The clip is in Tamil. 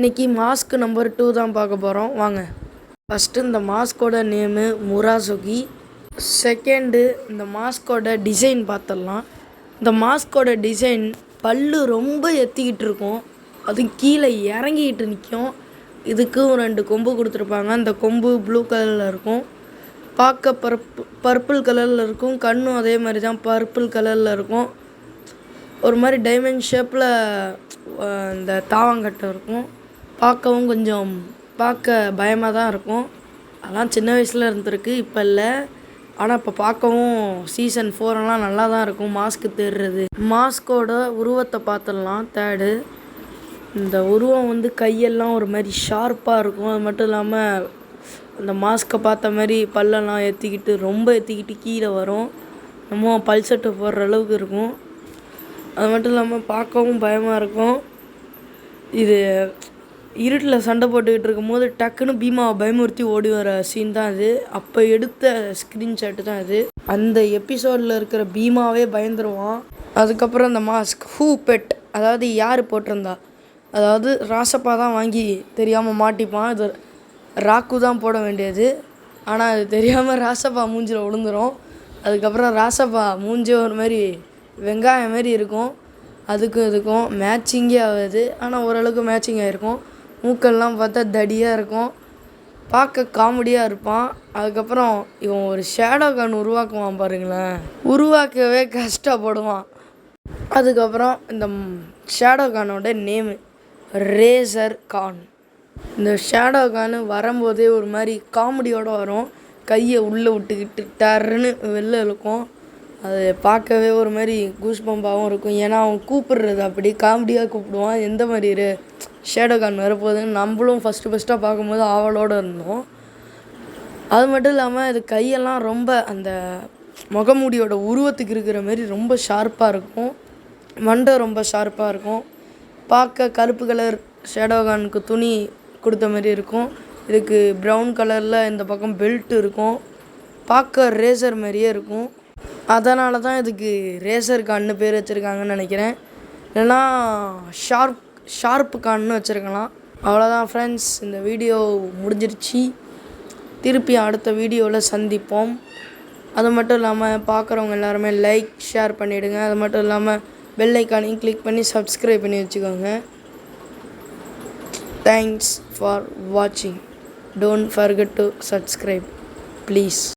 இன்னைக்கு மாஸ்க் நம்பர் 2 தான் பார்க்க போகிறோம் வாங்க. ஃபஸ்ட்டு இந்த மாஸ்கோட நேமு முராசுகி. செகண்டு இந்த மாஸ்கோட டிசைன் பார்த்துடலாம். இந்த மாஸ்கோட டிசைன் பல்லு ரொம்ப எத்திக்கிட்டு இருக்கும், அது கீழே இறங்கிக்கிட்டு நிற்கும். இதுக்கும் 2 கொம்பு கொடுத்துருப்பாங்க. அந்த கொம்பு ப்ளூ கலரில் இருக்கும், பார்க்க பர்பிள் கலரில் இருக்கும். கண்ணும் அதே மாதிரி தான் பர்பிள் கலரில் இருக்கும். ஒரு மாதிரி டைமண்ட் ஷேப்பில் இந்த தாவங்கட்டை இருக்கும். பார்க்கவும் கொஞ்சம் பயமாக தான் இருக்கும். அதெல்லாம் சின்ன வயசில் இருந்திருக்கு, இப்போ இல்லை. ஆனால் இப்போ பார்க்கவும் சீசன் 4 நல்லா தான் இருக்கும் மாஸ்க்கு தேடுறது. மாஸ்கோட உருவத்தை பார்த்துடலாம். தேர்டு இந்த உருவம் கையெல்லாம் ஒரு மாதிரி ஷார்ப்பாக இருக்கும். அது மட்டும் இல்லாமல் அந்த மாஸ்க்கை பார்த்த மாதிரி பல்லெல்லாம் ரொம்ப ஏற்றிக்கிட்டு கீழே வரும். நம்ம பல்சட்டை போடுற அளவுக்கு இருக்கும். அது மட்டும் இல்லாமல் பார்க்கவும் பயமாக இருக்கும். இது இருட்டில் சண்டை போட்டுக்கிட்டு இருக்கும்போது டக்குன்னு பீமாவை பயமுறுத்தி ஓடி வர சீன் தான் இது. அப்போ எடுத்த ஸ்க்ரீன்ஷாட்டு தான் இது. அந்த எபிசோடில் இருக்கிற பீமாவே பயந்துருவான். அதுக்கப்புறம் அந்த மாஸ்க் பெட், அதாவது யார் போட்டிருந்தா, அதாவது ராசப்பா தான் வாங்கி தெரியாமல் மாட்டிப்பான். இது ராக்கு தான் போட வேண்டியது. ஆனால் அது தெரியாமல் ராசப்பா மூஞ்சில் விழுந்துடும். அதுக்கப்புறம் ராசப்பா மூஞ்சி ஒரு மாதிரி வெங்காயம் மாதிரி இருக்கும். இதுக்கும் மேட்சிங்கே ஆகாது, ஆனால் ஓரளவுக்கு மேட்சிங் ஆகிருக்கும். மூக்கெல்லாம் பார்த்தா தடியாக இருக்கும், பார்க்க காமெடியாக இருப்பான். அதுக்கப்புறம் இவன் ஒரு ஷேடோ கான் உருவாக்குவான் பாருங்களேன், உருவாக்கவே கஷ்டப்படுவான். அதுக்கப்புறம் இந்த ஷேடோ கானோட நேமு ரேசர் கான். இந்த ஷேடோ கான் வரும்போதே ஒரு மாதிரி காமெடியோடு வரும். கையை உள்ளே விட்டுக்கிட்டு டர்ன்னு வெளில இருக்கும். அது பார்க்கவே ஒரு மாதிரி கூஸ்பம்பாகவும் இருக்கும். ஏன்னா அவன் கூப்பிடுறது அப்படி காமெடியாக கூப்பிடுவான். எந்த மாதிரி ஷேடோ கான் வரப்போகுதுன்னு நம்மளும் ஃபஸ்ட்டாக பார்க்கும்போது ஆவலோடு இருந்தோம். அது மட்டும் இல்லாமல் இது கையெல்லாம் ரொம்ப அந்த முகமூடியோட உருவத்துக்கு இருக்கிற மாதிரி ரொம்ப ஷார்ப்பாக இருக்கும். மண்டை ரொம்ப ஷார்ப்பாக இருக்கும். பார்க்க கருப்பு கலர் ஷேடோ கானுக்கு துணி கொடுத்த மாதிரி இருக்கும். இதுக்கு ப்ரௌன் கலரில் இந்த பக்கம் பெல்ட் இருக்கும். பார்க்க ரேசர் மாதிரியே இருக்கும். அதனால தான் இதுக்கு ரேசர் கான்னு பேர் வச்சுருக்காங்கன்னு நினைக்கிறேன். இல்லைன்னா ஷார்ப்பு கான்னு வச்சுருக்கலாம். அவ்வளோதான் ஃப்ரெண்ட்ஸ், இந்த வீடியோ முடிஞ்சிருச்சு. திருப்பி அடுத்த வீடியோவில் சந்திப்போம். அது மட்டும் இல்லாமல் பார்க்குறவங்க எல்லாருமே லைக் ஷேர் பண்ணிவிடுங்க. அது மட்டும் இல்லாமல் பெல் ஐக்கானையும் கிளிக் பண்ணி சப்ஸ்கிரைப் பண்ணி வச்சுக்கோங்க. தேங்க்ஸ் ஃபார் வாட்சிங். Don't forget to subscribe please.